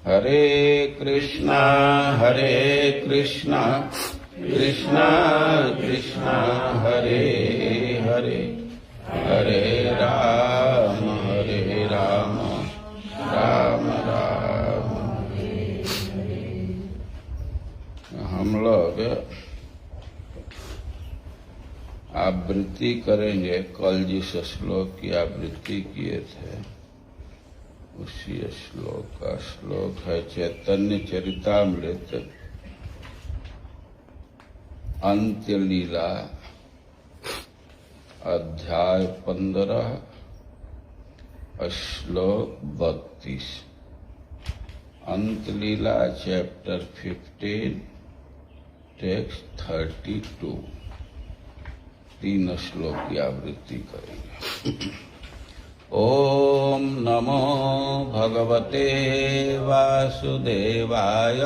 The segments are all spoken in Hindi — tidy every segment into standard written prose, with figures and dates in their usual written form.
हरे कृष्णा कृष्णा कृष्णा हरे हरे, हरे राम राम राम। हम लोग आवृत्ति करेंगे। कल जिस श्लोक की आवृत्ति किए थे उसी श्लोक का श्लोक है चैतन्य चरितामृत अंत्य लीला अध्याय 15 श्लोक 32। अंत लीला चैप्टर 15 टेक्स्ट 32। 3 श्लोक की आवृत्ति करेंगे। ओम नमो भगवते वासुदेवाय।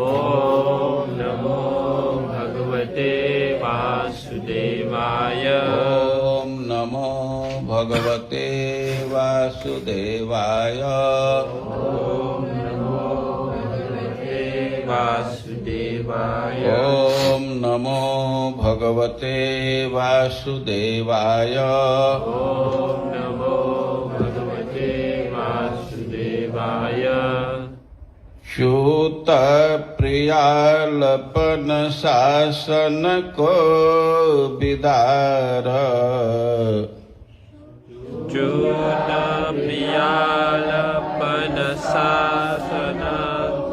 ओम नमो भगवते वासुदेवाय। ओम नमो भगवते वासुदेवाय। ओम नमो भगवते वासुदेवाय। ओम नमो भगवते वासुदेवाय। ओम नमो भगवते वासुदेवाय। च्यूत प्रियालपन शासन को विदार। च्यूत प्रियालपन शासन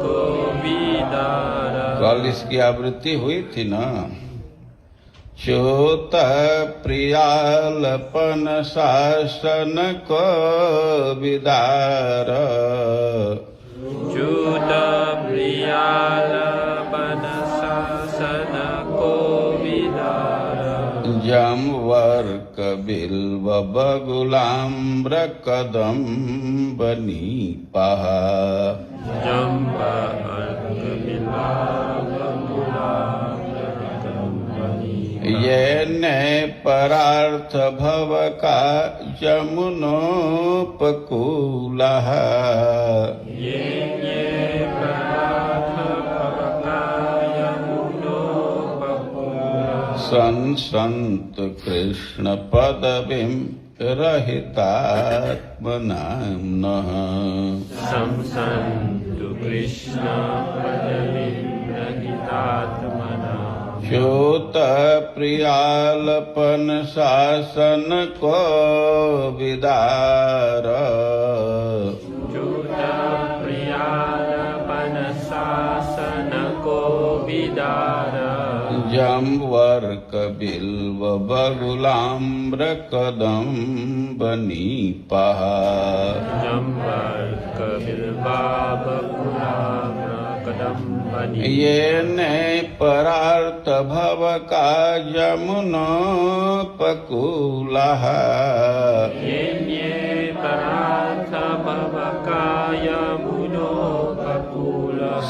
को विदार। कल इसकी आवृत्ति हुई थी ना। च्यूत प्रियालपन शासन को विदार। च्यूत प्रियालपन शासन को विदार। जमवर्क बिल्व बगुलाम्र कदम्ब नीपः। ये ने परार्थ भव का जमुनोपकूलः। ये परार्थ भव का जमुनोपकूलः। संसंत कृष्ण पदवीं रहितात्मनाम्नः। संसन्तु कृष्ण पदवीं रहितात्मनः। च्यूत प्रियालपन शासन को विदार। च्यूत प्रियालपन शासन को विदार। जमवर्क बिल्व बगुलाम्र कदम्ब नीपः। जमवर्क बिल्वा बगुलाम्र कदम्ब नीपः। ये ने परार्थ भव का जमुनोपकूलः। ये परार्थ भव का यमुनोपकूलः।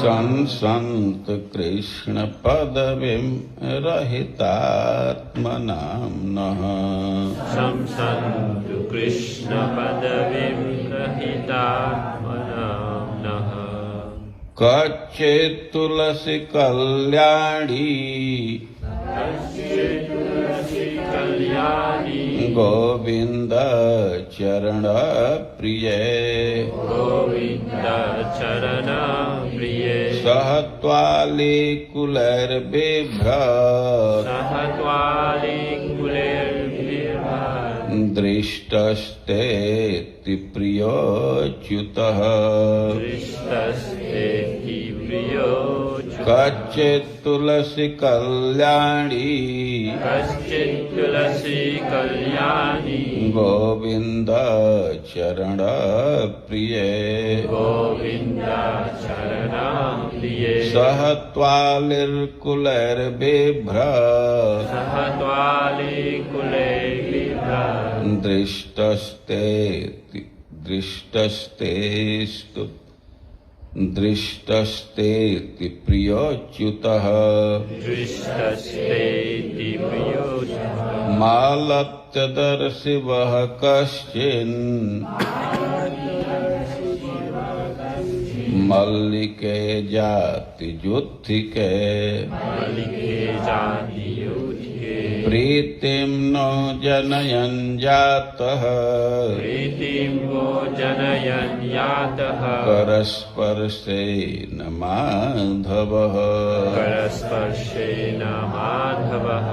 संसन्त कृष्ण पदवीं रहितात्मनाम्नः। संसन्तु कृष्ण पदवीं रहितात्मनाम्नः। कच्चित् तुलसी कल्याणी कल्याणी गोविंद चरण प्रिये। गोविंद चरण प्रिये। सहत्वाली कुलैर्बिभ्रत्। सहत्वाली कुलैर्बिभ्रत्। दृष्टस्तेति प्रियोच्युतः। दृष्टस्तेति प्रियोच्युतः। कच्चित् तुलसी कल्याणी कश्चित् तुलसी कल्याणी गोविंद चरण प्रिये। गोविंद चरण प्रिये। सहत्वालिर्कुलैर्बिभ्रत्। सहत्वाली कुलैर्बिभ्रत्। दृष्टस्तेति प्रियोच्युतः। दृष्टस्तेति प्रियोच्युतः। मालत्यदर्शि वः कश्चिन् मल्लिके जाति जुत्थिके मल्लिके जाति युधिके प्रीतिं नो जनयन् जातः प्रीतिं वो जनयन् यातः करस्पर्शेन माधवः करस्पर्शेन माधवः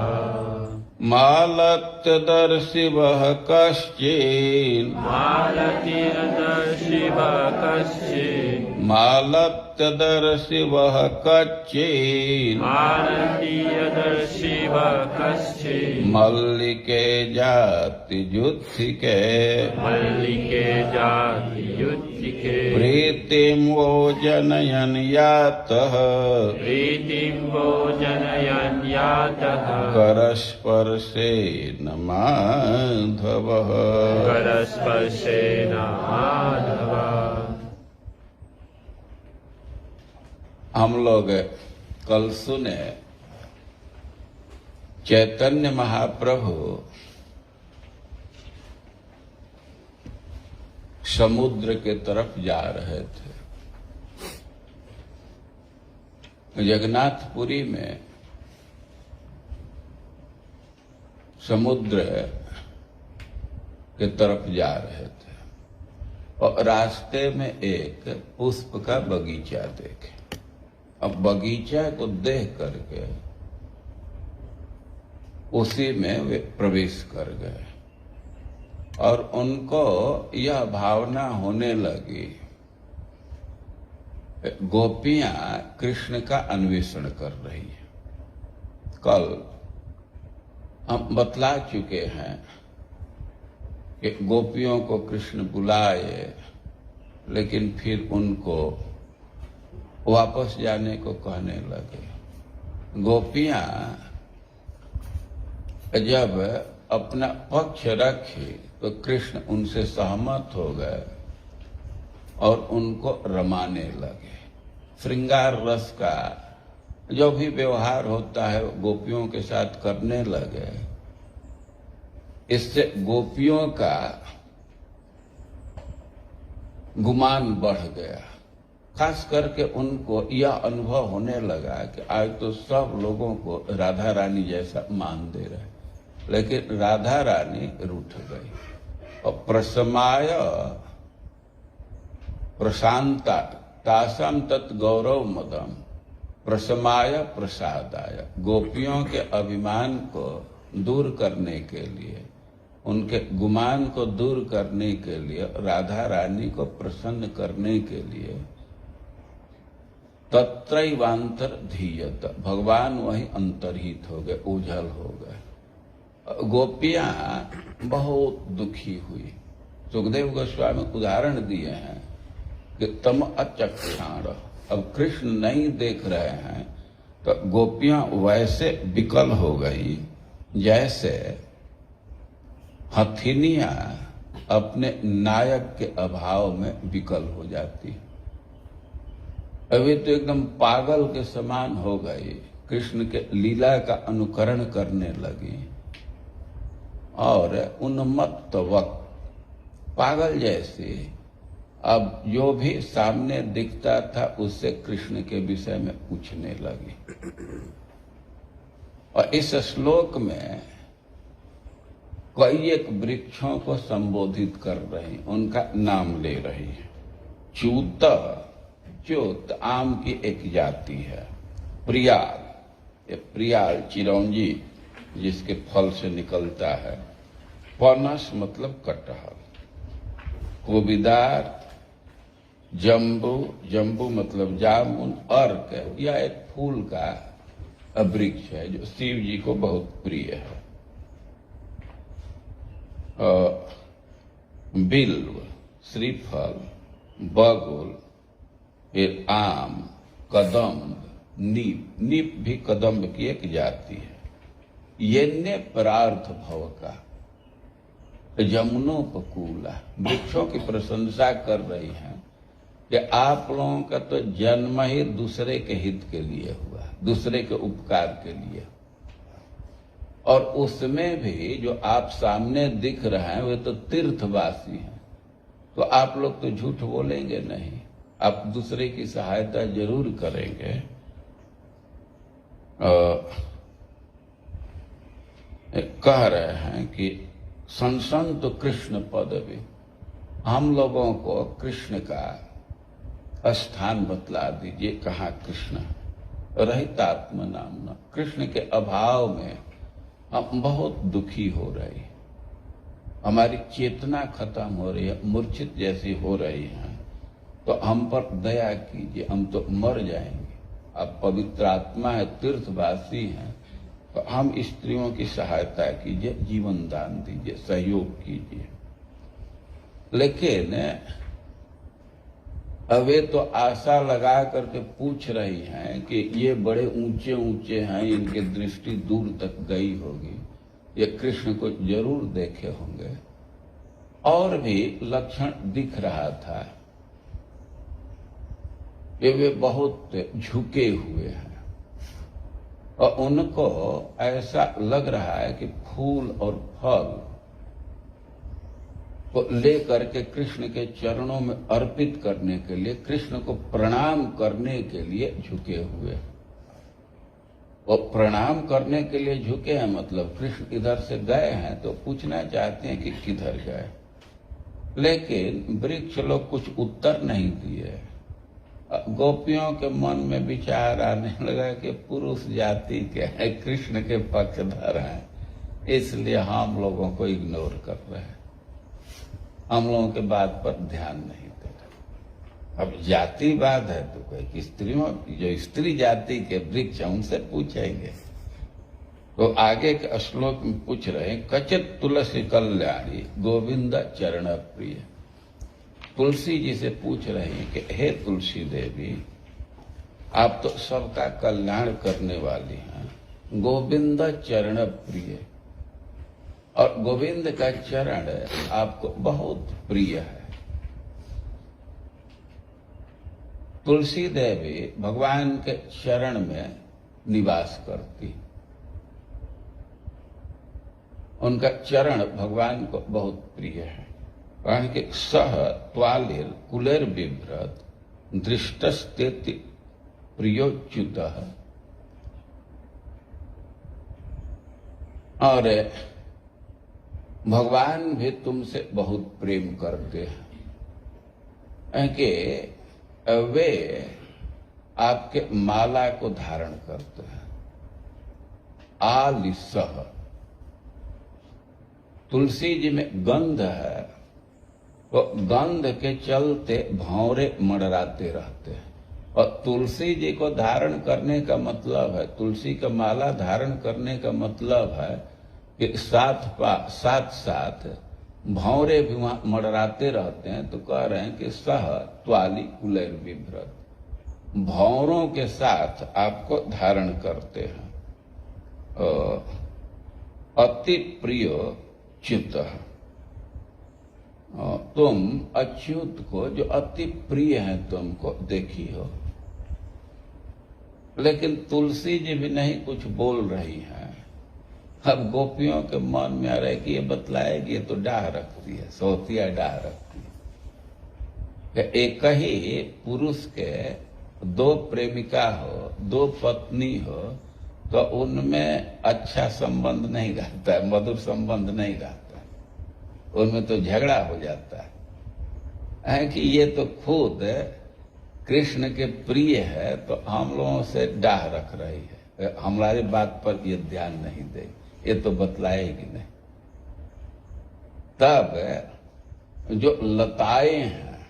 मालत्यदर्शिवः कश्चिन् मालतीर्दर्शिवः कश्चित् मालत्यदर्शिवः कश्चिन् मालतीर्दर्शिवः कश्चित् मल्लिके जाति जुत्थिके मल्लिके जाति युधिके प्रीतिं वो जनयन् यातः प्रीतिं वो जनयन् यातः करस्पर्शेन माधवः करस्पर्शेन माधवः। हम लोग कल सुने चैतन्य महाप्रभु समुद्र के तरफ जा रहे थे। जगन्नाथपुरी में समुद्र के तरफ जा रहे थे और रास्ते में एक पुष्प का बगीचा देखे। अब बगीचा को देख करके उसी में वे प्रवेश कर गए और उनको यह भावना होने लगी, गोपियां कृष्ण का अन्वेषण कर रही हैं। कल हम बतला चुके हैं कि गोपियों को कृष्ण बुलाए, लेकिन फिर उनको वापस जाने को कहने लगे। गोपियां जब अपना पक्ष रखी तो कृष्ण उनसे सहमत हो गए और उनको रमाने लगे। श्रृंगार रस का जो भी व्यवहार होता है गोपियों के साथ करने लगे। इससे गोपियों का गुमान बढ़ गया। खास करके उनको यह अनुभव होने लगा कि आज तो सब लोगों को राधा रानी जैसा मान दे रहे, लेकिन राधा रानी रूठ गई। और प्रसमाय प्रशांता तासम तत् गौरव मदम प्रसमाय प्रसादाय। गोपियों के अभिमान को दूर करने के लिए, उनके गुमान को दूर करने के लिए, राधा रानी को प्रसन्न करने के लिए तत्रैवांतर धीयत, भगवान वहीं अंतर्हित हो गए, ओझल हो गए। गोपियां बहुत दुखी हुई। सुखदेव गोस्वामी उदाहरण दिए हैं कि तम अचक्षाण, अब कृष्ण नहीं देख रहे हैं तो गोपियां वैसे विकल हो गई जैसे हथिनियां अपने नायक के अभाव में विकल हो जाती। अभी तो एकदम पागल के समान हो गई, कृष्ण के लीला का अनुकरण करने लगी और उन्मत्त वक्त पागल जैसे अब जो भी सामने दिखता था उससे कृष्ण के विषय में पूछने लगी। और इस श्लोक में कई एक वृक्षों को संबोधित कर रही, उनका नाम ले रही है। च्यूत, च्यूत आम की एक जाति है। प्रियाल, ये प्रियाल चिरौंजी जिसके फल से निकलता है। पनस मतलब कटहल। कोबिदार, जम्बू, जम्बू मतलब जामुन। अर्क यह एक फूल का वृक्ष है जो शिव जी को बहुत प्रिय है। बिल्व, श्रीफल, बगुल, फिर आम, कदम्ब, नीप। नीप भी कदम्ब की एक जाति है। ये ने परार्थ भव का जमुनोपकूला, वृक्षों की प्रशंसा कर रही हैं कि आप लोगों का तो जन्म ही दूसरे के हित के लिए हुआ, दूसरे के उपकार के लिए। और उसमें भी जो आप सामने दिख रहे हैं वे तो तीर्थवासी हैं, तो आप लोग तो झूठ बोलेंगे नहीं। आप दूसरे की सहायता जरूर करेंगे। कह रहे हैं कि संसंत कृष्ण पदवी, हम लोगों को कृष्ण का स्थान बतला दीजिए। कहाँ कृष्ण? रहितात्म नामना, कृष्ण के अभाव में हम बहुत दुखी हो रहे हैं, हमारी चेतना खत्म हो रही है, मूर्छित जैसी हो रही है, तो हम पर दया कीजिए, हम तो मर जाएंगे। आप पवित्र आत्मा है, तीर्थवासी हैं, तो हम स्त्रियों की सहायता कीजिए, जीवन दान दीजिए, सहयोग कीजिए। लेकिन वे तो आशा लगा करके पूछ रही हैं कि ये बड़े ऊंचे ऊंचे हैं, इनकी दृष्टि दूर तक गई होगी, ये कृष्ण को जरूर देखे होंगे। और भी लक्षण दिख रहा था कि वे बहुत झुके हुए हैं और उनको ऐसा लग रहा है कि फूल और फल को लेकर के कृष्ण के चरणों में अर्पित करने के लिए, कृष्ण को प्रणाम करने के लिए झुके हुए। और प्रणाम करने के लिए झुके हैं मतलब कृष्ण इधर से गए हैं तो पूछना चाहते हैं कि किधर गए, लेकिन वृक्ष लोग कुछ उत्तर नहीं दिए। गोपियों के मन में विचार आने लगा कि पुरुष जाति के हैं, कृष्ण के पक्षधर हैं, इसलिए हम लोगों को इग्नोर कर रहे हैं, हम लोगों के बात पर ध्यान नहीं दे रहे। अब जातिवाद है तो कोई स्त्रियों, जो स्त्री जाति के वृक्ष हैं उनसे पूछेंगे। तो आगे के श्लोक में पूछ रहे हैं, कचित तुलसी कल्याणी गोविंद चरण प्रिय। तुलसी जी से पूछ रहे हैं कि हे तुलसी देवी, आप तो सबका कल्याण करने वाली हैं, गोविंद चरण प्रिय, और गोविंद का चरण आपको बहुत प्रिय है। तुलसी देवी भगवान के चरण में निवास करती, उनका चरण भगवान को बहुत प्रिय है। कारण कि सह त्वालिर कुलेर बिभ्रत दृष्टस्तेति प्रियोच्युतः। और भगवान भी तुमसे बहुत प्रेम करते हैं कि वे आपके माला को धारण करते हैं। आलिसह, तुलसी जी में गंध है, तो गंध के चलते भौरे मंडराते रहते हैं। और तुलसी जी को धारण करने का मतलब है, तुलसी का माला धारण करने का मतलब है कि साथ साथ भौरे भी वहां मंडराते रहते हैं। तो कह रहे हैं कि सह त्वाली कुलैर बिभ्रत, भौरों के साथ आपको धारण करते हैं। अति प्रिय च्युत, तुम अच्युत को जो अति प्रिय है तुमको देखी हो। लेकिन तुलसी जी भी नहीं कुछ बोल रही हैं। अब गोपियों के मन में आ रहा है कि ये बतलाएगी, ये तो डाह रखती है, सोतिया डाह रखती है। एक ही पुरुष के दो प्रेमिका हो, दो पत्नी हो, तो उनमें अच्छा संबंध नहीं रहता है, मधुर संबंध नहीं रहता है, उनमें तो झगड़ा हो जाता है कि ये तो खुद कृष्ण के प्रिय है तो हम लोगों से डाह रख रही है, हमारी बात पर ये ध्यान नहीं देगी, ये तो बतलाएगी नहीं। तब जो लताएं हैं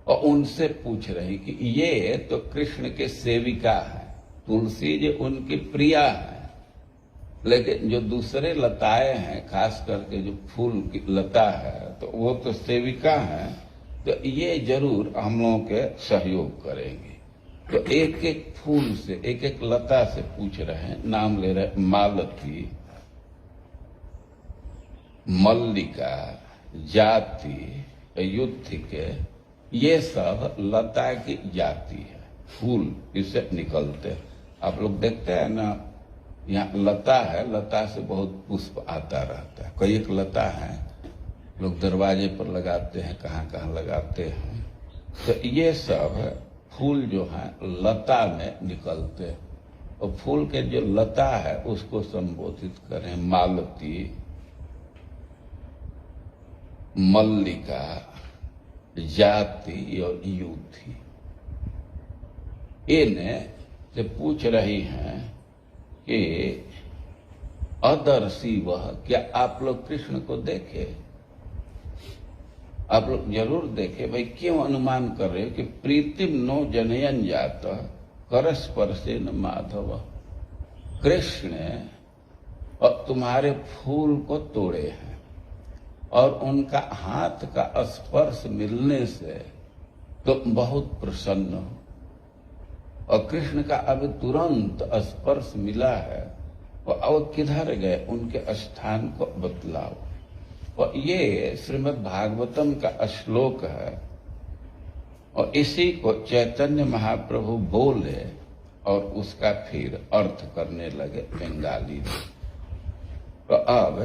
और उनसे पूछ रही कि ये तो कृष्ण के सेविका है, तुलसी जी उनकी प्रिया है, लेकिन जो दूसरे लताएं हैं, खास करके जो फूल की लता है, तो वो तो सेविका है, तो ये जरूर हम लोगों के सहयोग करेंगे। तो एक एक फूल से, एक एक लता से पूछ रहे हैं, नाम ले रहे, मालती, मल्लिका, जाति, युद्धिके, ये सब लता की जाति है, फूल इससे निकलते हैं। आप लोग देखते हैं ना, यहाँ लता है, लता से बहुत पुष्प आता रहता है। कई एक लता है लोग दरवाजे पर लगाते हैं, कहाँ कहाँ लगाते हैं। तो ये सब फूल जो है लता में निकलते हैं, और फूल के जो लता है उसको संबोधित करें। मालती, मल्लिका, जाति और यूथी। इन्हें से पूछ रही हैं कि अदर्शी वह, क्या आप लोग कृष्ण को देखे? आप लोग जरूर देखे। भाई क्यों अनुमान कर रहे हो कि प्रीतिम नो जनयन जात करस्पर्शे न माधव। कृष्ण और तुम्हारे फूल को तोड़े हैं और उनका हाथ का स्पर्श मिलने से तुम बहुत प्रसन्न हो, और कृष्ण का अब तुरंत स्पर्श मिला है, और अब किधर गए उनके स्थान को बतलाओ। और ये श्रीमद् भागवतम का श्लोक है, और इसी को चैतन्य महाप्रभु बोले और उसका फिर अर्थ करने लगे बंगाली में। तो अब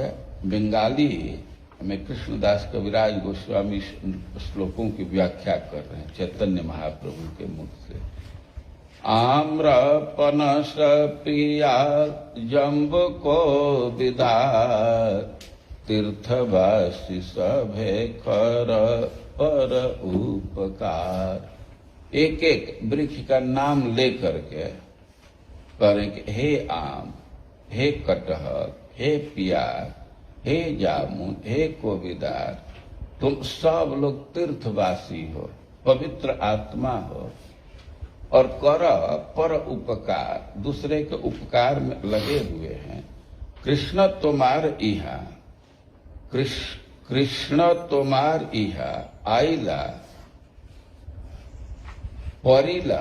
बंगाली में कृष्णदास कविराज गोस्वामी श्लोकों की व्याख्या कर रहे हैं चैतन्य महाप्रभु के मुख से। आम्र पनस प्रिया जम्ब को विधार, तीर्थवासी सभे कर पर उपकार। एक एक वृक्ष का नाम लेकर के करें कि हे आम, हे कटहल, हे पियार, हे जामुन, हे कोविदार, तुम सब लोग तीर्थवासी हो, पवित्र आत्मा हो, और कर पर उपकार, दूसरे के उपकार में लगे हुए हैं। कृष्ण तुम्हार इहा, कृष्ण तुम्हार इहा आइला परिला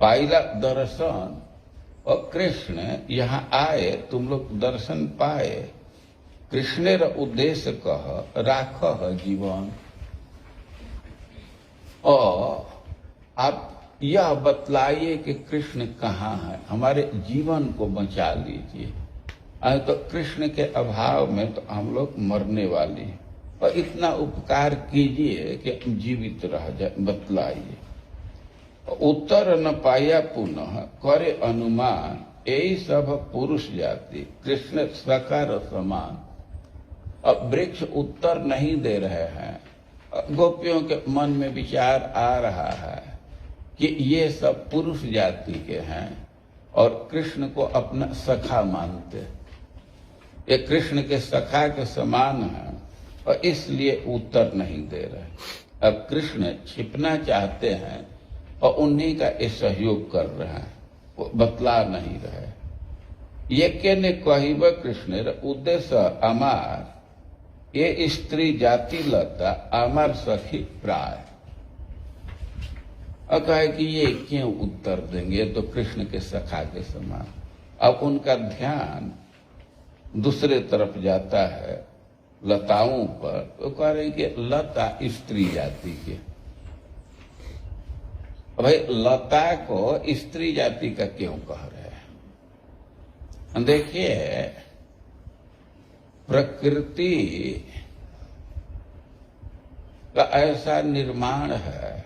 पाइला दर्शन। और कृष्ण यहाँ आए, तुम लोग दर्शन पाए। कृष्णेर उद्देश्य कह राख जीवन। और आप यह बतलाइए कि कृष्ण कहाँ है, हमारे जीवन को बचा लीजिए। तो कृष्ण के अभाव में तो हम लोग मरने वाले हैं, और इतना उपकार कीजिए कि हम जीवित रह जाए, बतलाइए। उत्तर न पाया पुनः करे अनुमान, यही सब पुरुष जाति कृष्ण सकार समान। अब वृक्ष उत्तर नहीं दे रहे हैं। गोपियों के मन में विचार आ रहा है कि ये सब पुरुष जाति के हैं और कृष्ण को अपना सखा मानते, ये कृष्ण के सखा के समान है, और इसलिए उत्तर नहीं दे रहे। अब कृष्ण छिपना चाहते हैं और उन्हीं का ये सहयोग कर रहे हैं, वो बतला नहीं रहे। ये के ने कहिब कृष्ण उद्देश्य अमार, ये स्त्री जाति लता अमर सखी प्राय। और कहे कि ये क्यों उत्तर देंगे, तो कृष्ण के सखा के समान। अब उनका ध्यान दूसरे तरफ जाता है, लताओं पर। तो कह रहे कि लता स्त्री जाति के। भाई लता को स्त्री जाति का क्यों कह रहे हैं? देखिए, प्रकृति का ऐसा निर्माण है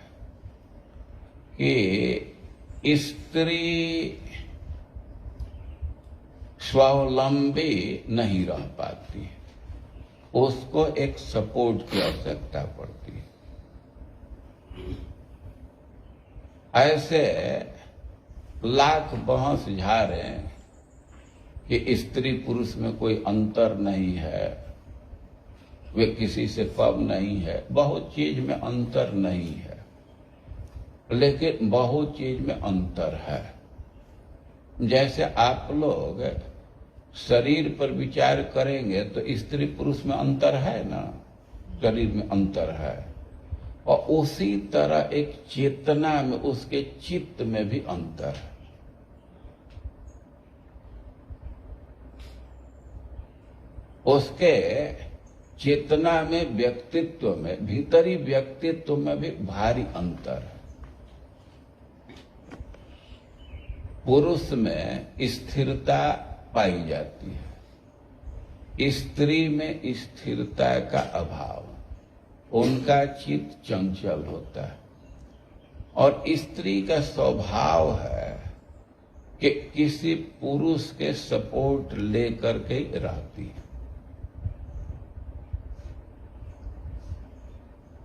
कि स्त्री स्वावलंबी नहीं रह पाती, उसको एक सपोर्ट की आवश्यकता पड़ती है। ऐसे लाख बहस झाड़े कि स्त्री पुरुष में कोई अंतर नहीं है, वे किसी से कम नहीं है, बहुत चीज में अंतर नहीं है, लेकिन बहुत चीज में अंतर है। जैसे आप लोग शरीर पर विचार करेंगे तो स्त्री पुरुष में अंतर है ना, शरीर में अंतर है। और उसी तरह एक चेतना में, उसके चित्त में भी अंतर है। उसके चेतना में, व्यक्तित्व में, भीतरी व्यक्तित्व में भी भारी अंतर है। पुरुष में स्थिरता पाई जाती है, स्त्री में स्थिरता का अभाव, उनका चित्त चंचल होता है। और स्त्री का स्वभाव है कि किसी पुरुष के सपोर्ट लेकर के रहती है।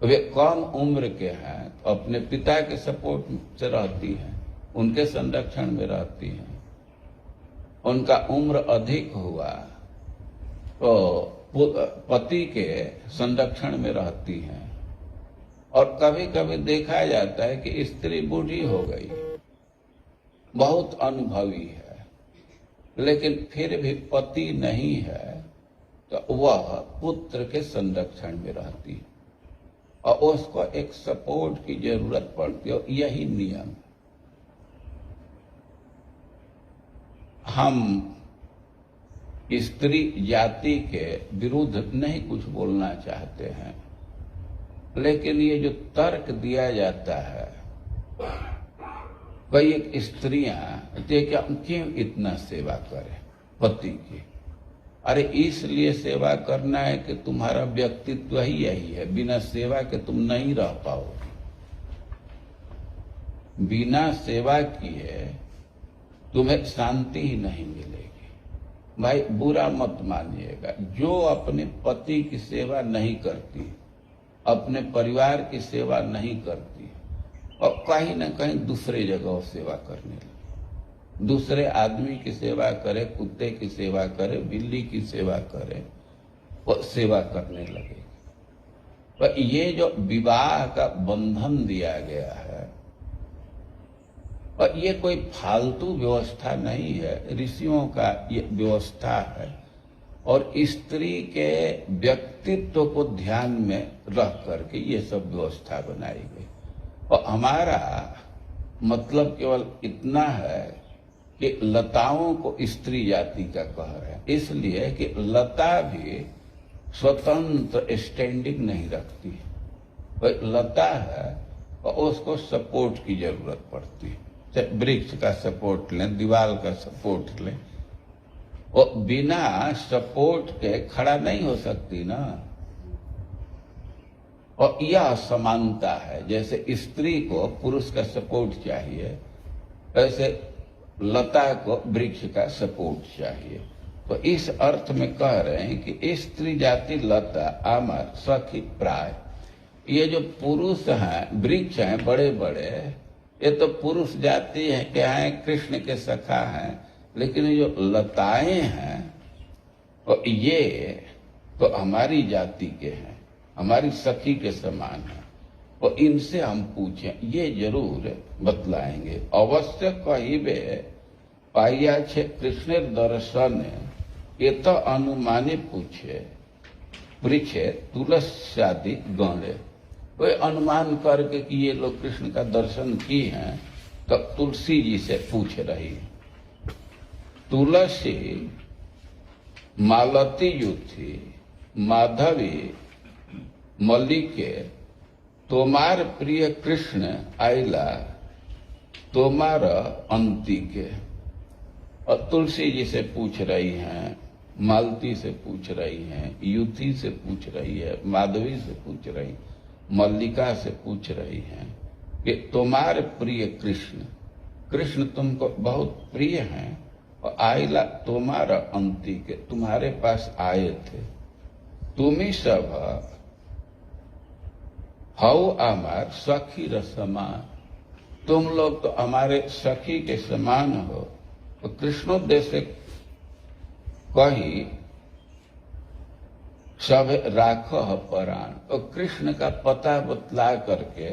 वे कम उम्र के हैं तो अपने पिता के सपोर्ट से रहती हैं, उनके संरक्षण में रहती हैं। उनका उम्र अधिक हुआ तो पति के संरक्षण में रहती हैं। और कभी कभी देखा जाता है कि स्त्री बूढ़ी हो गई, बहुत अनुभवी है, लेकिन फिर भी पति नहीं है तो वह पुत्र के संरक्षण में रहती है और उसको एक सपोर्ट की जरूरत पड़ती है। और यही नियम है। हम स्त्री जाति के विरुद्ध नहीं कुछ बोलना चाहते हैं, लेकिन ये जो तर्क दिया जाता है, कई एक स्त्रियां क्यों इतना सेवा करें पति की? अरे इसलिए सेवा करना है कि तुम्हारा व्यक्तित्व ही यही है, बिना सेवा के तुम नहीं रह पाओगे। बिना सेवा किए तुम्हें शांति ही नहीं मिलेगी। भाई बुरा मत मानिएगा, जो अपने पति की सेवा नहीं करती, अपने परिवार की सेवा नहीं करती और कहीं न कहीं दूसरे जगह सेवा करने लगे, दूसरे आदमी की सेवा करे, कुत्ते की सेवा करे, बिल्ली की सेवा करे, वो सेवा करने लगे। तो ये जो विवाह का बंधन दिया गया है, और ये कोई फालतू व्यवस्था नहीं है, ऋषियों का ये व्यवस्था है। और स्त्री के व्यक्तित्व को ध्यान में रख करके ये सब व्यवस्था बनाई गई। और हमारा मतलब केवल इतना है कि लताओं को स्त्री जाति का कह रहे हैं, इसलिए कि लता भी स्वतंत्र स्टैंडिंग नहीं रखती। वह लता है और उसको सपोर्ट की जरूरत पड़ती है। चाहे वृक्ष का सपोर्ट लें, दीवार का सपोर्ट लें, वो बिना सपोर्ट के खड़ा नहीं हो सकती ना। और यह समानता है, जैसे स्त्री को पुरुष का सपोर्ट चाहिए, वैसे लता को वृक्ष का सपोर्ट चाहिए। तो इस अर्थ में कह रहे हैं कि स्त्री जाति लता अमर सखी प्राय। ये जो पुरुष हैं, वृक्ष हैं बड़े बड़े, ये तो पुरुष जाति है, क्या है, कृष्ण के सखा हैं। लेकिन ये जो लताएं हैं तो ये तो हमारी जाति के हैं, हमारी सखी के समान है। और इनसे हम पूछें, ये जरूर बतलाएंगे। अवश्य कहिबे पाइया छे कृष्ण दर्शन, ये तो अनुमाने पूछे पृछे तुलस्यादि गणे। कोई अनुमान करके कि ये लोग कृष्ण का दर्शन किए हैं तो तुलसी जी से पूछ रही। तुलसी मालती युथी माधवी मल्लिके, तोमार प्रिय कृष्ण आइला तोमार अंतिके। और तुलसी जी से पूछ रही हैं, मालती से पूछ रही हैं, युथी से पूछ रही है, माधवी से पूछ रही, मल्लिका से पूछ रही हैं कि तुम्हारे प्रिय कृष्ण, कृष्ण तुमको बहुत प्रिय हैं और आइला तुम्हारा अंति के, तुम्हारे पास आए थे। तुम ही सब हौ आमार सखी रसमान, तुम लोग तो हमारे सखी के समान हो। तो कृष्णोद्देश्य कही सब राख प्राण, और कृष्ण का पता बतला करके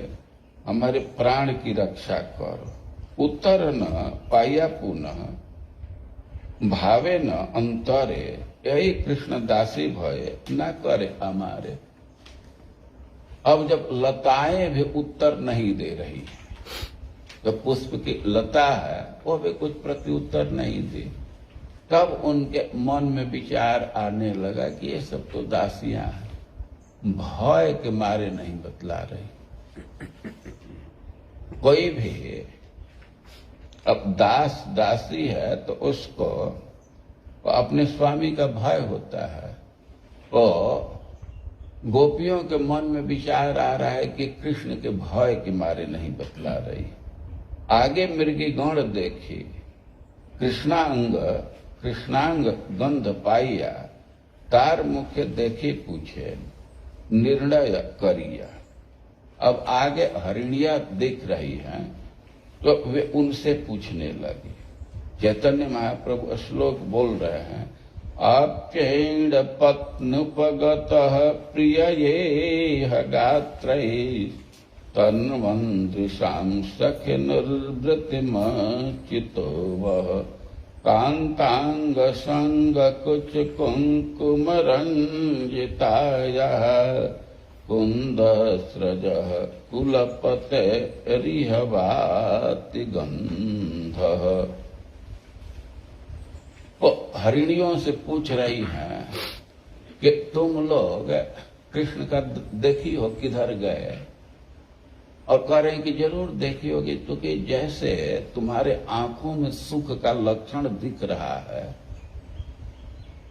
हमारे प्राण की रक्षा करो। उत्तर न पाया पुनः भावे न अंतरे, यही कृष्ण दासी भये न करे हमारे। अब जब लताएं भी उत्तर नहीं दे रही, तो पुष्प की लता है वो भी कुछ प्रत्युत्तर नहीं दी, तब उनके मन में विचार आने लगा कि ये सब तो दासियां हैं, भय के मारे नहीं बतला रही। कोई भी अब दास दासी है तो उसको को अपने स्वामी का भय होता है। तो गोपियों के मन में विचार आ रहा है कि कृष्ण के भय के मारे नहीं बतला रही। आगे मृगी गण देखी, कृष्णांग गंध पाइया, तार मुखे देखी पूछे, निर्णय करिया। अब आगे हरिणिया दिख रही हैं, तो वे उनसे पूछने लगी। चैतन्य महाप्रभु श्लोक बोल रहे हैं, आप्येण पत्नुपगतः प्रियये गात्रैः तन्वन्द्रिषां सखिनुर्वृतिमचितो वः कान्ताङ्गसङ्गकुचकुङ्कुमरञ्जितायाः कुन्दस्रजः कुलपतेरिहवाति गन्धः। वो हरिणियों से पूछ रही हैं कि तुम लोग कृष्ण का देखी हो, किधर गए? और कह रहे हैं कि जरूर देखी होगी, क्योंकि जैसे तुम्हारे आंखों में सुख का लक्षण दिख रहा है,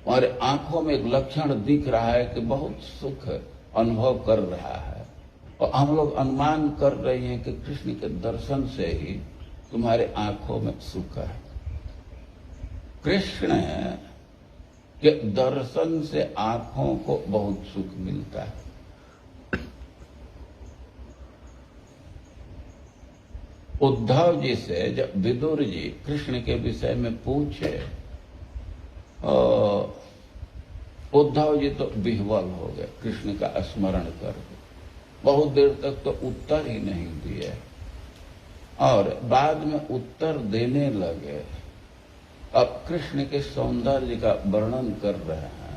तुम्हारे आंखों में एक लक्षण दिख रहा है कि बहुत सुख अनुभव कर रहा है, और हम लोग अनुमान कर रहे हैं कि कृष्ण के दर्शन से ही तुम्हारे आंखों में सुख है। कृष्ण के दर्शन से आंखों को बहुत सुख मिलता है। उद्धव जी से जब विदुर जी कृष्ण के विषय में पूछे, उद्धव जी तो विह्वल हो गए कृष्ण का स्मरण करके। बहुत देर तक तो उत्तर ही नहीं दिए, और बाद में उत्तर देने लगे। अब कृष्ण के सौंदर्य का वर्णन कर रहे हैं,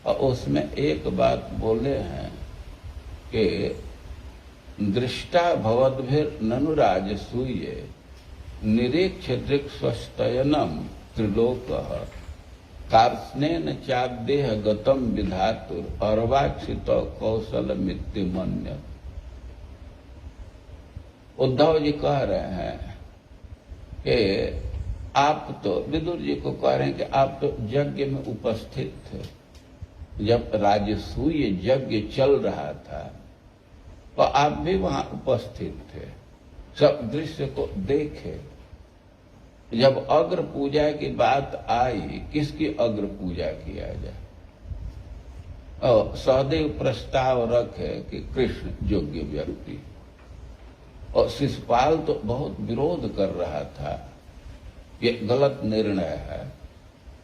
और उसमें एक बात बोले हैं कि दृष्टा भवद्भिर्ननु राजसूये निरीक्ष्य दृक्स्वस्तयनम त्रिलोकः कार्ष्णेन चाद्देह गतम विधातुर अर्वाक्षित कौशलमित्युमन्यत्। उद्धव जी कह रहे हैं कि आप तो, विदुर जी को कह रहे हैं कि आप तो यज्ञ में उपस्थित थे, जब राजसूय यज्ञ चल रहा था तो आप भी वहां उपस्थित थे, सब दृश्य को देखे। जब अग्र पूजा की बात आई, किसकी अग्र पूजा किया जाए? और सहदेव प्रस्ताव रखे कि कृष्ण योग्य व्यक्ति, और शिशुपाल तो बहुत विरोध कर रहा था, ये गलत निर्णय है।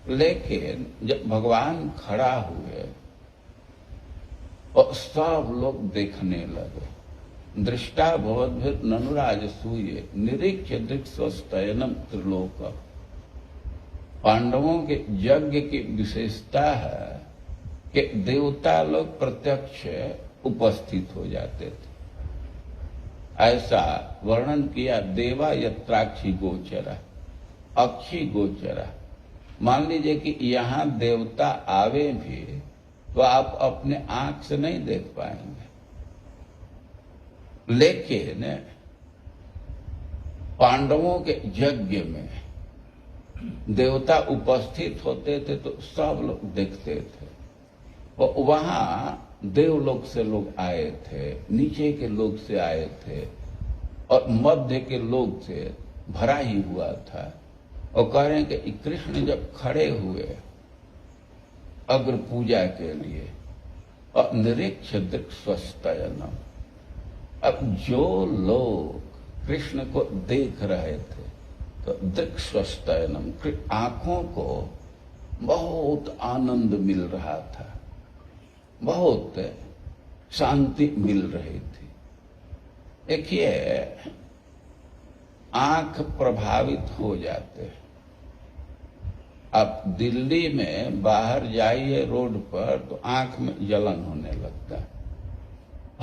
लेकिन जब भगवान खड़ा हुए और सब लोग देखने लगे, दृष्टा भवद्भिर्ननु राजसूये निरीक्ष्य दृक्स्वस्तयनम त्रिलोकः। पांडवों के यज्ञ की विशेषता है कि देवता लोग प्रत्यक्ष उपस्थित हो जाते थे। ऐसा वर्णन किया, देवा यत्राक्षी गोचरा, अक्षी गोचरा। मान लीजिए कि यहाँ देवता आवे भी तो आप अपने आंख से नहीं देख पाएंगे, लेकिन पांडवों के यज्ञ में देवता उपस्थित होते थे तो सब लोग देखते थे। और वहां देवलोक से लोग आए थे, नीचे के लोग से आए थे, और मध्य के लोग से भरा ही हुआ था। और कह रहे हैं कि कृष्ण जब खड़े हुए अग्र पूजा के लिए, और निरीक्ष्य दृक्स्वस्तयनम, अब जो लोग कृष्ण को देख रहे थे तो दृक्स्वस्तयनम, आंखों को बहुत आनंद मिल रहा था, बहुत शांति मिल रही थी। देखिए, आंख प्रभावित हो जाते हैं। आप दिल्ली में बाहर जाइए रोड पर तो आंख में जलन होने लगता है,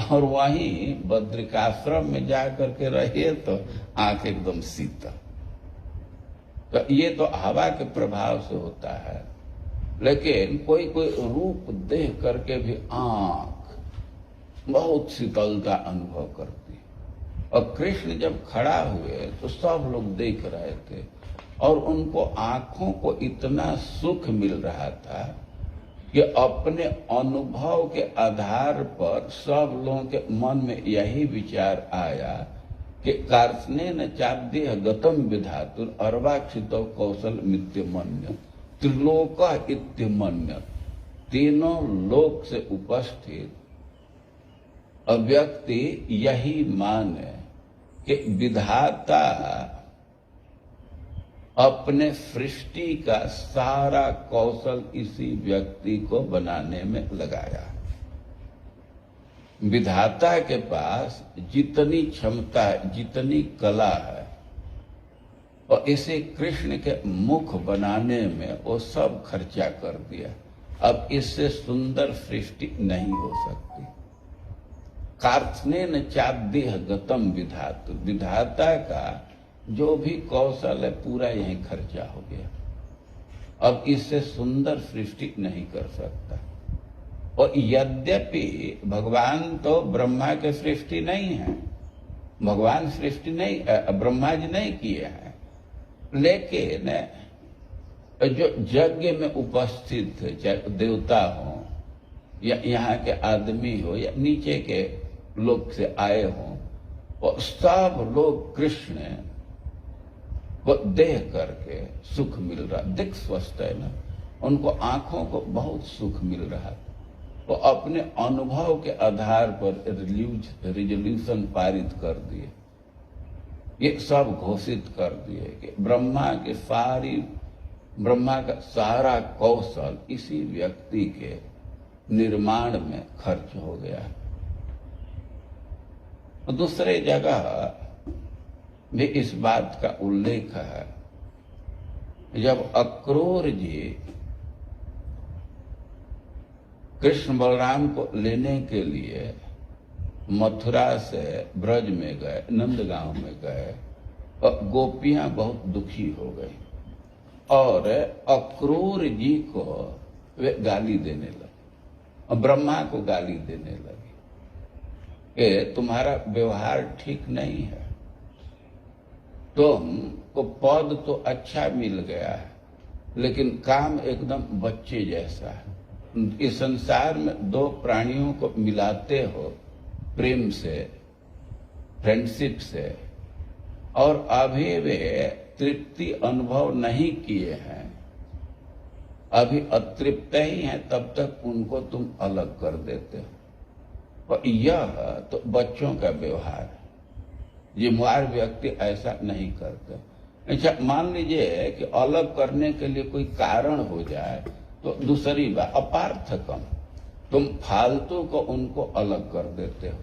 और वहीं बद्रिकाश्रम में जाकर के रहिए तो आंख एकदम शीतल। तो ये तो हवा के प्रभाव से होता है, लेकिन कोई कोई रूप देख करके भी आंख बहुत शीतलता अनुभव करती है। और कृष्ण जब खड़ा हुए तो सब लोग देख रहे थे, और उनको आंखों को इतना सुख मिल रहा था कि अपने अनुभव के आधार पर सब लोगों के मन में यही विचार आया कि कार्त्स्नेन चाद्यः गतम विधातुर अर्वाक्षितो कौशल मित्यमन्य त्रिलोक इत्यमन्य। तीनों लोक से उपस्थित व्यक्ति यही माने कि विधाता अपने सृष्टि का सारा कौशल इसी व्यक्ति को बनाने में लगाया। विधाता के पास जितनी क्षमता है, जितनी कला है, और इसे कृष्ण के मुख बनाने में वो सब खर्चा कर दिया। अब इससे सुंदर सृष्टि नहीं हो सकती। कार्त्स्नेन चाद्यः गतम विधातु, विधाता का जो भी कौशल है पूरा यहीं खर्चा हो गया। अब इससे सुंदर सृष्टि नहीं कर सकता। और यद्यपि भगवान तो ब्रह्मा के सृष्टि नहीं है, भगवान सृष्टि नहीं, ब्रह्मा जी नहीं किए हैं, लेकिन जो यज्ञ में उपस्थित थे, चाहे देवता हो या यहाँ के आदमी हो या नीचे के लोग से आए हों, और सब लोग कृष्ण को देख करके सुख मिल रहा, दिख स्वस्थ है ना, उनको आंखों को बहुत सुख मिल रहा था। वो अपने अनुभव के आधार पर रिजोल्यूशन पारित कर दिए, ये सब घोषित कर दिए कि ब्रह्मा का सारा कौशल इसी व्यक्ति के निर्माण में खर्च हो गया। दूसरे जगह भी इस बात का उल्लेख है, जब अक्रूर जी कृष्ण बलराम को लेने के लिए मथुरा से ब्रज में गए, नंदगांव में गए, और गोपियां बहुत दुखी हो गई और अक्रूर जी को वे गाली देने लगे और ब्रह्मा को गाली देने लगे कि तुम्हारा व्यवहार ठीक नहीं है, तुमको पद तो अच्छा मिल गया है लेकिन काम एकदम बच्चे जैसा है। इस संसार में दो प्राणियों को मिलाते हो प्रेम से, फ्रेंडशिप से, और अभी वे तृप्ति अनुभव नहीं किए हैं, अभी अतृप्त ही हैं, तब तक उनको तुम अलग कर देते हो। और यह तो बच्चों का व्यवहार है, जिम्मेवार व्यक्ति ऐसा नहीं करते। अच्छा, मान लीजिए कि अलग करने के लिए कोई कारण हो जाए तो दूसरी बात, अपार्थकम, तुम फालतू को उनको अलग कर देते हो।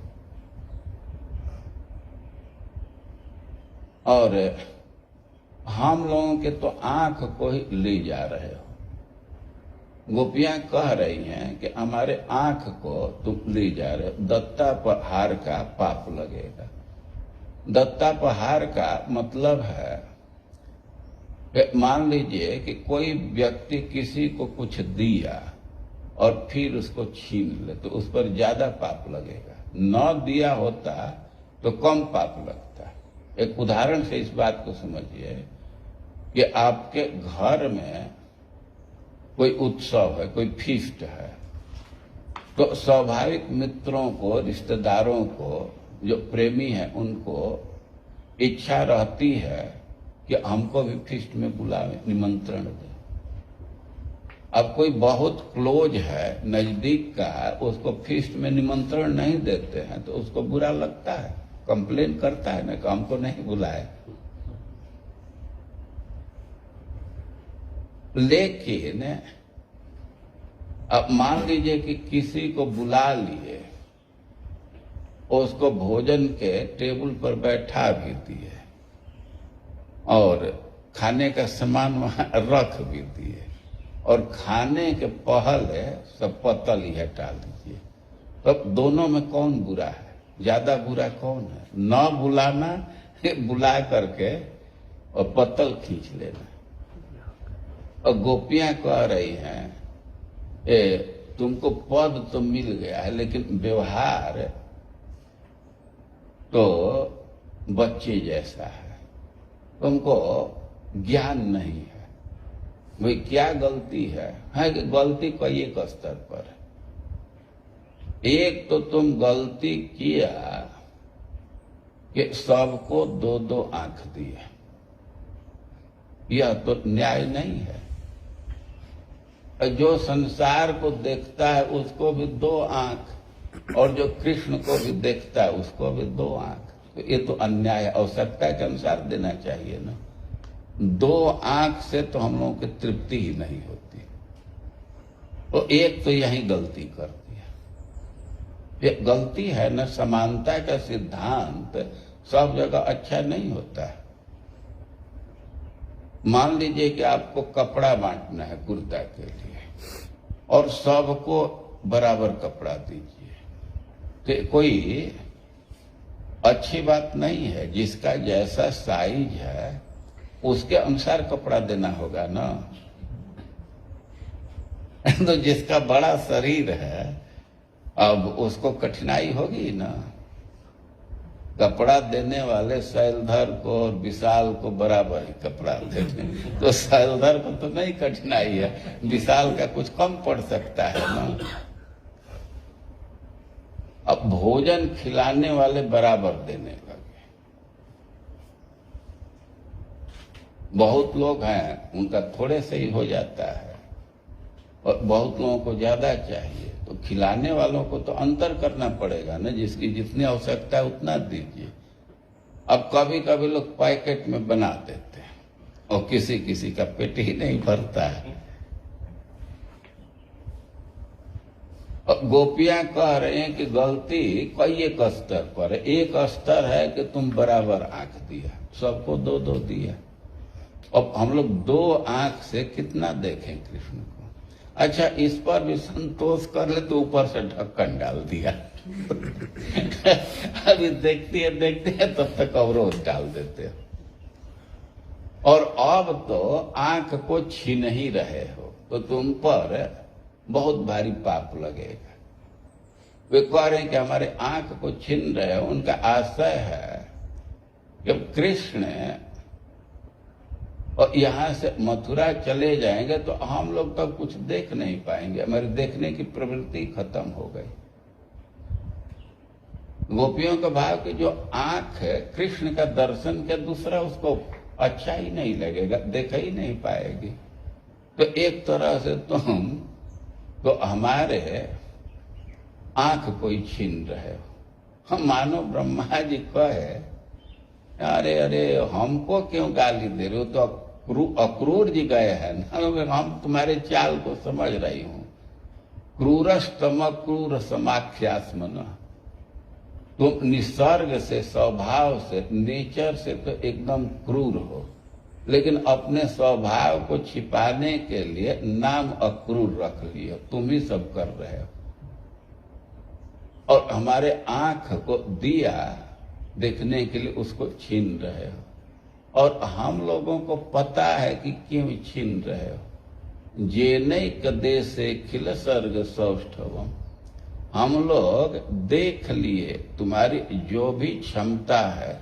और हम लोगों के तो आंख को ही ले जा रहे हो। गोपियां कह रही हैं कि हमारे आंख को तुम ले जा रहे हो, दत्तापहार का पाप लगेगा। दत्तापहार का मतलब है, मान लीजिए कि कोई व्यक्ति किसी को कुछ दिया और फिर उसको छीन ले तो उस पर ज्यादा पाप लगेगा, न दिया होता तो कम पाप लगता। एक उदाहरण से इस बात को समझिए कि आपके घर में कोई उत्सव है, कोई फीस्ट है, तो स्वाभाविक मित्रों को, रिश्तेदारों को, जो प्रेमी है, उनको इच्छा रहती है कि हमको भी फीस्ट में बुलावे, निमंत्रण दे। अब कोई बहुत क्लोज है, नजदीक का है, उसको फीस्ट में निमंत्रण नहीं देते हैं तो उसको बुरा लगता है, कंप्लेन करता है ना कि हमको नहीं बुलाए। लेकिन अब मान लीजिए कि किसी को बुला लिए, उसको भोजन के टेबल पर बैठा भी दिए और खाने का सामान वहां रख भी दिए, और खाने के पहले सब पत्तल ही हटा दीजिए, तब दोनों में कौन बुरा है? ज्यादा बुरा कौन है? न बुलाना, बुला करके और पत्तल खींच लेना। और गोपियां कह रही हैं तुमको पद तो मिल गया है लेकिन व्यवहार तो बच्चे जैसा है, तुमको ज्ञान नहीं है। भाई क्या गलती है कि गलती कई एक स्तर पर है। एक तो तुम गलती किया कि सबको दो दो आंख दिए, यह तो न्याय नहीं है। जो संसार को देखता है उसको भी दो आंख, और जो कृष्ण को भी देखता है उसको भी दो आंख, तो ये तो अन्याय है। आवश्यकता के अनुसार देना चाहिए ना। दो आंख से तो हम लोगों की तृप्ति ही नहीं होती। तो एक तो यही गलती करती है, ये गलती है ना। समानता का सिद्धांत सब जगह अच्छा नहीं होता है। मान लीजिए कि आपको कपड़ा बांटना है कुर्ता के लिए, और सबको बराबर कपड़ा दीजिए, तो कोई अच्छी बात नहीं है। जिसका जैसा साइज है उसके अनुसार कपड़ा देना होगा ना। तो जिसका बड़ा शरीर है अब उसको कठिनाई होगी ना। कपड़ा देने वाले शैलधर को और विशाल को बराबर ही कपड़ा देते, तो शैलधर को तो नहीं कठिनाई है, विशाल का कुछ कम पड़ सकता है ना। अब भोजन खिलाने वाले बराबर देने लगे। बहुत लोग हैं उनका थोड़े से ही हो जाता है, और बहुत लोगों को ज्यादा चाहिए, तो खिलाने वालों को तो अंतर करना पड़ेगा ना। जिसकी जितनी आवश्यकता है उतना दीजिए। अब कभी कभी लोग पैकेट में बना देते हैं और किसी किसी का पेट ही नहीं भरता है। गोपियां कह रहे हैं कि गलती कई एक स्तर पर है। एक स्तर है कि तुम बराबर आंख दिया, सबको दो दो दिया। अब हम लोग दो आंख से कितना देखें कृष्ण को। अच्छा, इस पर भी संतोष कर ले तो ऊपर से ढक्कन डाल दिया। अभी देखती है तब तक अवरोध डाल देते हो। और अब तो आंख को छीन ही रहे हो, तो तुम पर बहुत भारी पाप लगेगा। वे कह रहे हैं कि हमारे आंख को छीन रहे हो। उनका आशय है कि कृष्ण और यहां से मथुरा चले जाएंगे तो हम लोग तब कुछ देख नहीं पाएंगे, हमारे देखने की प्रवृत्ति खत्म हो गई। गोपियों का भाव कि जो आंख है कृष्ण का दर्शन के दूसरा उसको अच्छा ही नहीं लगेगा, देख ही नहीं पाएगी। तो एक तरह से तुम तो हमारे आंख को ही छीन रहे हो। हम मानो ब्रह्मा जी कहे, अरे अरे हमको क्यों गाली दे रहे हो, तो अक्रूर जी गए हैं ना, हम तुम्हारे चाल को समझ रही हूं। क्रूरस्तम क्रूर समाख्यास्मन, तुम निसर्ग से, स्वभाव से, नेचर से तो एकदम क्रूर हो, लेकिन अपने स्वभाव को छिपाने के लिए नाम अक्रूर रख लिया। तुम ही सब कर रहे हो, और हमारे आंख को दिया देखने के लिए उसको छीन रहे हो। और हम लोगों को पता है कि क्यों छीन रहे हो। जेनैक देशे खिल सर्ग सौष्ठवम, हम लोग देख लिए तुम्हारी जो भी क्षमता है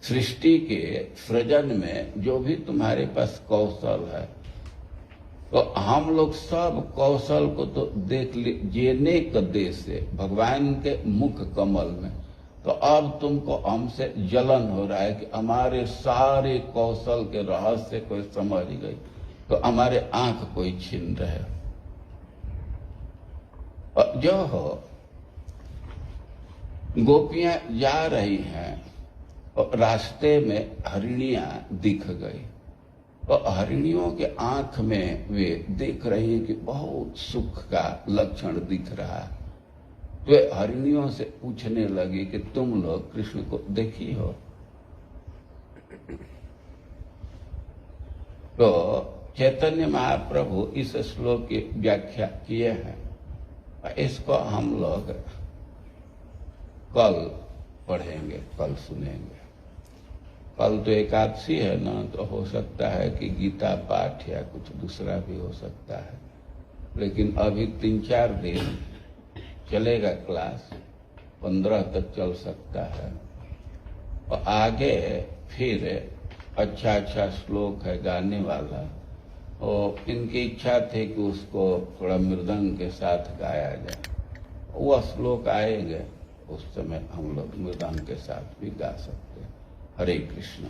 सृष्टि के सृजन में, जो भी तुम्हारे पास कौशल है, तो हम लोग सब कौशल को तो देख लिए। जेनैक देशे, भगवान के मुख कमल में। तो अब तुमको हमसे जलन हो रहा है कि हमारे सारे कौशल के रहस्य को समझ गई, तो हमारे आंख को ही छीन रहे हो। और जो हो गोपियां जा रही हैं और रास्ते में हरिणियां दिख गई, और हरिणियों के आंख में वे देख रही हैं कि बहुत सुख का लक्षण दिख रहा है। वे हरिणियों से पूछने लगी कि तुम लोग कृष्ण को देखी हो। तो चैतन्य महाप्रभु इस श्लोक की व्याख्या किए हैं, इसको हम लोग कल पढ़ेंगे, कल सुनेंगे। कल तो एकादशी है ना, तो हो सकता है कि गीता पाठ या कुछ दूसरा भी हो सकता है, लेकिन अभी 3-4 दिन चलेगा क्लास, 15 तक चल सकता है। और आगे फिर अच्छा अच्छा श्लोक है गाने वाला, और इनकी इच्छा थी कि उसको थोड़ा मृदंग के साथ गाया जाए। वह श्लोक आएंगे, उस समय हम लोग मृदंग के साथ भी गा सकते हैं। हरे कृष्ण।